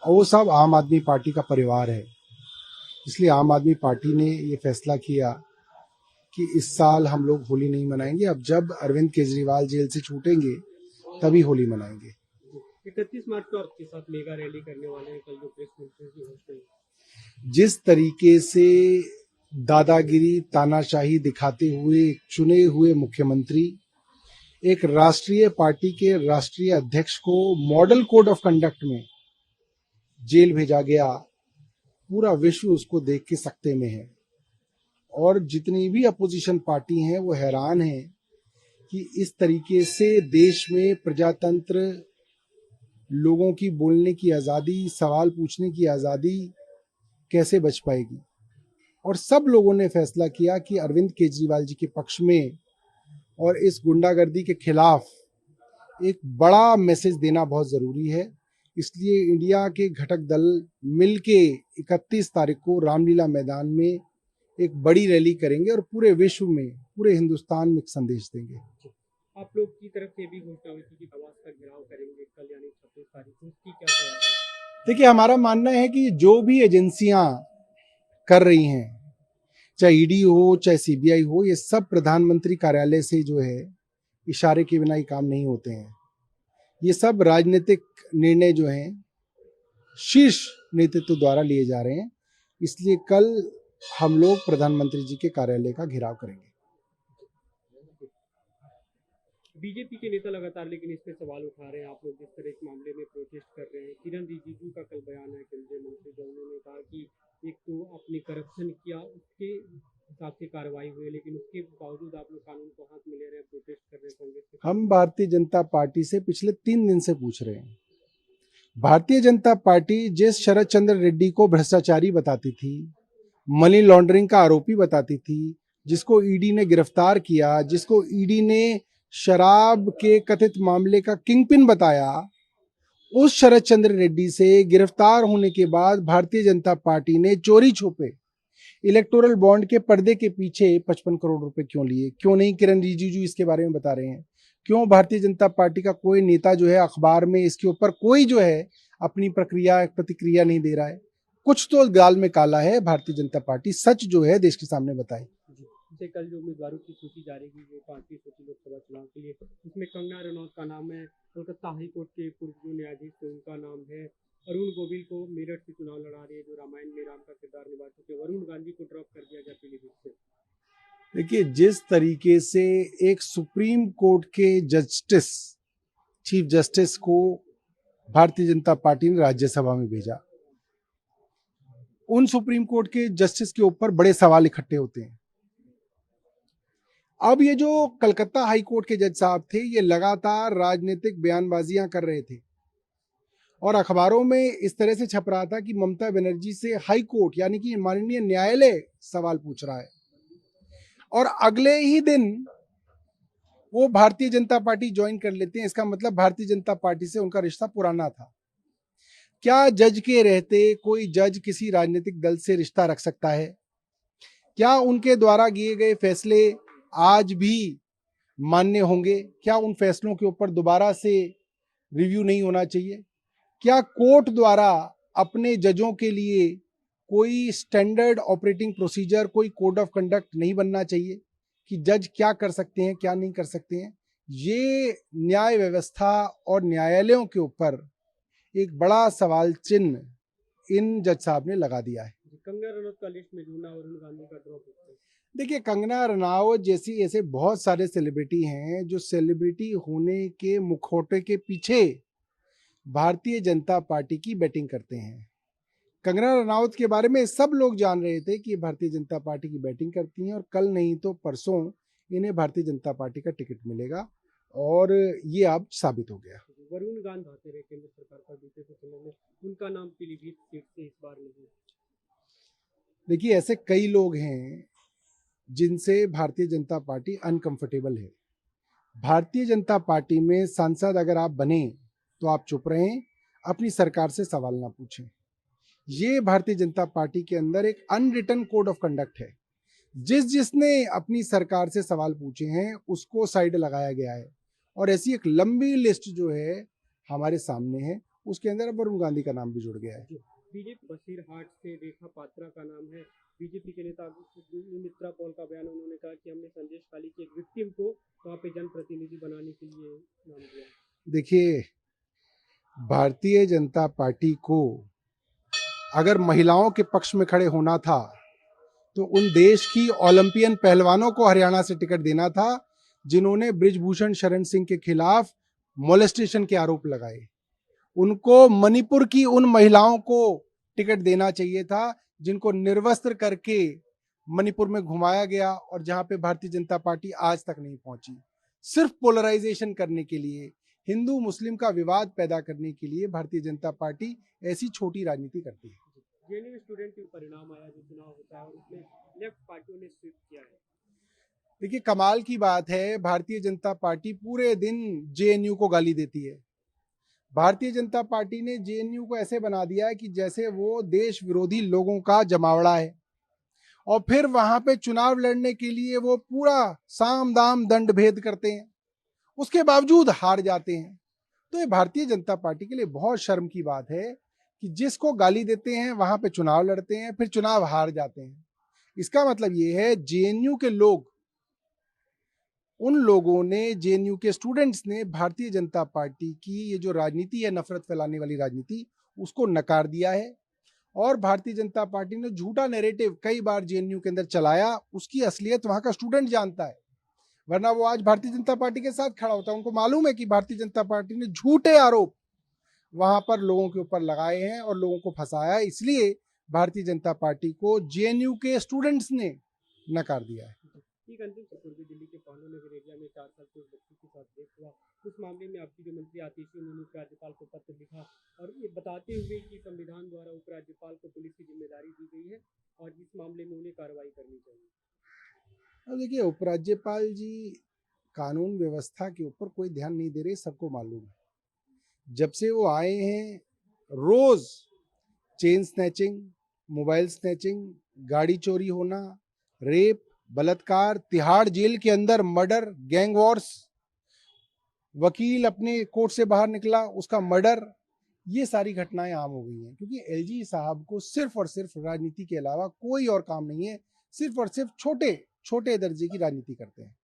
और वो सब आम आदमी पार्टी का परिवार है। इसलिए आम आदमी पार्टी ने ये फैसला किया कि इस साल हम लोग होली नहीं मनाएंगे। अब जब अरविंद केजरीवाल जेल से छूटेंगे तभी होली मनाएंगे। 31 मार्च को आपके साथ मेगा रैली करने वाले हैं, कल जो प्रेस कॉन्फ्रेंस की होस्ट है। जिस तरीके से दादागिरी तानाशाही दिखाते हुए चुने हुए मुख्यमंत्री एक राष्ट्रीय पार्टी के राष्ट्रीय अध्यक्ष को मॉडल कोड ऑफ कंडक्ट में जेल भेजा गया, पूरा विश्व उसको देख के सकते में है। और जितनी भी अपोजिशन पार्टी हैं वो हैरान हैं कि इस तरीके से देश में प्रजातंत्र, लोगों की बोलने की आज़ादी, सवाल पूछने की आज़ादी कैसे बच पाएगी। और सब लोगों ने फैसला किया कि अरविंद केजरीवाल जी के पक्ष में और इस गुंडागर्दी के खिलाफ एक बड़ा मैसेज देना बहुत ज़रूरी है। इसलिए इंडिया के घटक दल मिलके 31 तारीख को रामलीला मैदान में एक बड़ी रैली करेंगे और पूरे विश्व में, पूरे हिंदुस्तान में एक संदेश देंगे। आप लोग की तरफ से भी घोषणा हुई थी कि आवास का घेराव करेंगे कल यानी 26 तारीख को, उसकी क्या तैयारी है? देखिए, हमारा मानना है कि जो भी एजेंसियां कर रही हैं, चाहे ईडी हो चाहे सीबीआई हो, ये सब प्रधानमंत्री कार्यालय से जो है इशारे के बिना ही काम नहीं होते हैं। ये सब राजनीतिक निर्णय जो हैं शीर्ष नेतृत्व द्वारा लिए जा रहे हैं। इसलिए कल हम लोग प्रधानमंत्री जी के कार्यालय का घेराव करेंगे। बीजेपी के नेता लगातार लेकिन इस पे सवाल उठा रहे हैं, आप लोग जिस तरह इस मामले में प्रोटेस्ट कर रहे हैं। किरण रिजिजू का कल बयान है केंद्रीय मंत्री, जो उन्होंने कहा कि एक तो आपने करप्शन किया, उसके हिसाब से कार्रवाई हुई, लेकिन उसके बावजूद आप लोग कानून को हाथ में ले रहे हैं, प्रोटेस्ट कर रहे हैं कांग्रेस के। हम भारतीय जनता पार्टी से पिछले 3 दिन से पूछ रहे हैं। भारतीय जनता पार्टी जिस शरद चंद्र रेड्डी को भ्रष्टाचारी बताती थी, मनी लॉन्ड्रिंग का आरोपी बताती थी, जिसको ईडी ने गिरफ्तार किया, जिसको ईडी ने शराब के कथित मामले का किंगपिन बताया, उस शरद चंद्र रेड्डी से गिरफ्तार होने के बाद भारतीय जनता पार्टी ने चोरी छुपे इलेक्टोरल बॉन्ड के पर्दे के पीछे 55 करोड़ रुपए क्यों लिए? क्यों नहीं किरण रिजिजू इसके बारे में बता रहे हैं? क्यों भारतीय जनता पार्टी का कोई नेता जो है अखबार में इसके ऊपर कोई जो है अपनी प्रतिक्रिया नहीं दे रहा है? कुछ तो गाल में काला है। भारतीय जनता पार्टी सच जो है देश के सामने बताए। जैसे कल जो उम्मीदवारों की सूची जारी की गई 5वीं सूची लोकसभा चुनाव के लिए, उसमें कंगना रनौत का नाम है, कोलकाता हाईकोर्ट के पूर्व जो न्यायाधीश थे उनका नाम है, अरुण गोविल को मेरठ से चुनाव लड़ा रही है जो रामायण में राम का किरदार निभा चुके, वरुण गांधी को ड्रॉप कर दिया गया पीलीभीत से। देखिए, जिस तरीके से एक सुप्रीम कोर्ट के जस्टिस, चीफ जस्टिस को भारतीय जनता पार्टी ने राज्यसभा में भेजा, उन सुप्रीम कोर्ट के जस्टिस के ऊपर बड़े सवाल इकट्ठे होते हैं। अब ये जो कलकत्ता हाई कोर्ट के जज साहब थे, ये लगातार राजनीतिक बयानबाजियां कर रहे थे और अखबारों में इस तरह से छप रहा था कि ममता बनर्जी से हाई कोर्ट यानी कि माननीय न्यायालय सवाल पूछ रहा है, और अगले ही दिन वो भारतीय जनता पार्टी ज्वाइन कर लेते हैं। इसका मतलब भारतीय जनता पार्टी से उनका रिश्ता पुराना था। क्या जज के रहते कोई जज किसी राजनीतिक दल से रिश्ता रख सकता है? क्या उनके द्वारा किए गए फैसले आज भी मान्य होंगे? क्या उन फैसलों के ऊपर दोबारा से रिव्यू नहीं होना चाहिए? क्या कोर्ट द्वारा अपने जजों के लिए कोई स्टैंडर्ड ऑपरेटिंग प्रोसीजर, कोई कोड ऑफ कंडक्ट नहीं बनना चाहिए कि जज क्या कर सकते हैं, क्या नहीं कर सकते हैं? ये न्याय व्यवस्था और न्यायालयों के ऊपर एक बड़ा सवाल चिन्ह इन जज साहब ने लगा दिया है। कंगना रनौत का लिस्ट में जुड़ना, वरुण गांधी का ड्रॉप। देखिए, कंगना रनौत जैसी ऐसे बहुत सारे सेलिब्रिटी हैं जो सेलिब्रिटी होने के मुखौटे के पीछे भारतीय जनता पार्टी की बैटिंग करते हैं। कंगना रनौत के बारे में सब लोग जान रहे थे कि भारतीय जनता पार्टी की बैटिंग करती हैं और कल नहीं तो परसों इन्हें भारतीय जनता पार्टी का टिकट मिलेगा और ये अब साबित हो गया। वरुण गांधी आते रहे केंद्र सरकार पर बीते कुछ समय में, उनका नाम पीलीभीत सीट से इस बार नहीं। देखिए, ऐसे कई लोग हैं जिनसे भारतीय जनता पार्टी अनकंफर्टेबल है। भारतीय जनता पार्टी में सांसद अगर आप बने तो आप चुप रहें, अपनी सरकार से सवाल ना पूछें। ये भारतीय जनता पार्टी के अंदर एक अनरिटन कोड ऑफ कंडक्ट है। जिसने अपनी सरकार से सवाल पूछे हैं उसको साइड लगाया गया है और ऐसी एक लंबी लिस्ट जो है हमारे सामने है, उसके अंदर अब वरुण गांधी का नाम भी जुड़ गया है। बीजेपी बसीरहाट से रेखा पात्रा का नाम है। बीजेपी के नेता मित्रा पॉल का बयान, उन्होंने कहा कि हमने संदेश खाली की एक विक्टिम को वहाँ पे जनप्रतिनिधि बनाने के लिए नाम दिया। देखिए, भारतीय जनता पार्टी को अगर महिलाओं के पक्ष में खड़े होना था तो उन देश की ओलंपियन पहलवानों को हरियाणा से टिकट देना था जिन्होंने बृजभूषण शरण सिंह के खिलाफ मोलेस्टेशन के आरोप लगाए। उनको मणिपुर की उन महिलाओं को टिकट देना चाहिए था जिनको निर्वस्त्र करके मणिपुर में घुमाया गया और जहां पे भारतीय जनता पार्टी आज तक नहीं पहुंची। सिर्फ पोलराइजेशन करने के लिए, हिंदू मुस्लिम का विवाद पैदा करने के लिए भारतीय जनता पार्टी ऐसी छोटी राजनीति करती है। जेएनयू स्टूडेंट के परिणाम आया जो चुनाव होता है और उसमें लेफ्ट पार्टियों ने स्वीप किया है। देखिए, कमाल की बात है, भारतीय जनता पार्टी पूरे दिन जेएनयू को गाली देती है। भारतीय जनता पार्टी ने जेएनयू को ऐसे बना दिया है कि जैसे वो देश विरोधी लोगों का जमावड़ा है और फिर वहां पे चुनाव लड़ने के लिए वो पूरा साम दाम दंड भेद करते हैं, उसके बावजूद हार जाते हैं। तो ये भारतीय जनता पार्टी के लिए बहुत शर्म की बात है कि जिसको गाली देते हैं वहां पे चुनाव लड़ते हैं, फिर चुनाव हार जाते हैं। इसका मतलब ये है जेएनयू के लोग, उन लोगों ने, जेएनयू के स्टूडेंट्स ने भारतीय जनता पार्टी की ये जो राजनीति है, नफरत फैलाने वाली राजनीति, उसको नकार दिया है। और भारतीय जनता पार्टी ने झूठा नैरेटिव कई बार जेएनयू के अंदर चलाया, उसकी असलियत वहां का स्टूडेंट जानता है, वरना वो आज भारतीय जनता पार्टी के साथ खड़ा होता है। उनको मालूम है कि भारतीय जनता पार्टी ने झूठे आरोप वहां पर लोगों के ऊपर लगाए हैं और लोगों को फंसाया है, इसलिए भारतीय जनता पार्टी को जेएनयू के स्टूडेंट्स ने नकार दिया है। ठीक, अंतिम पूर्वी दिल्ली के पानो नगर एरिया में 4 साल के बच्ची के साथ रेप हुआ। उस मामले में आपकी जो मंत्री आतिशी, उन्होंने उपराज्यपाल को पत्र लिखा और ये बताते हुए कि संविधान द्वारा उपराज्यपाल को पुलिस की जिम्मेदारी दी गई है और इस मामले में उन्हें कार्रवाई करनी चाहिए। अब देखिए, उपराज्यपाल जी कानून व्यवस्था के ऊपर कोई ध्यान नहीं दे रहे, सबको मालूम है। जब से वो आए हैं, रोज चेन स्नैचिंग, मोबाइल स्नैचिंग, गाड़ी चोरी होना, रेप, बलात्कार, तिहाड़ जेल के अंदर मर्डर, गैंग वॉर्स, वकील अपने कोर्ट से बाहर निकला उसका मर्डर, ये सारी घटनाएं आम हो गई हैं। क्योंकि एलजी साहब को सिर्फ और सिर्फ राजनीति के अलावा कोई और काम नहीं है, सिर्फ और सिर्फ छोटे छोटे दर्जे की राजनीति करते हैं।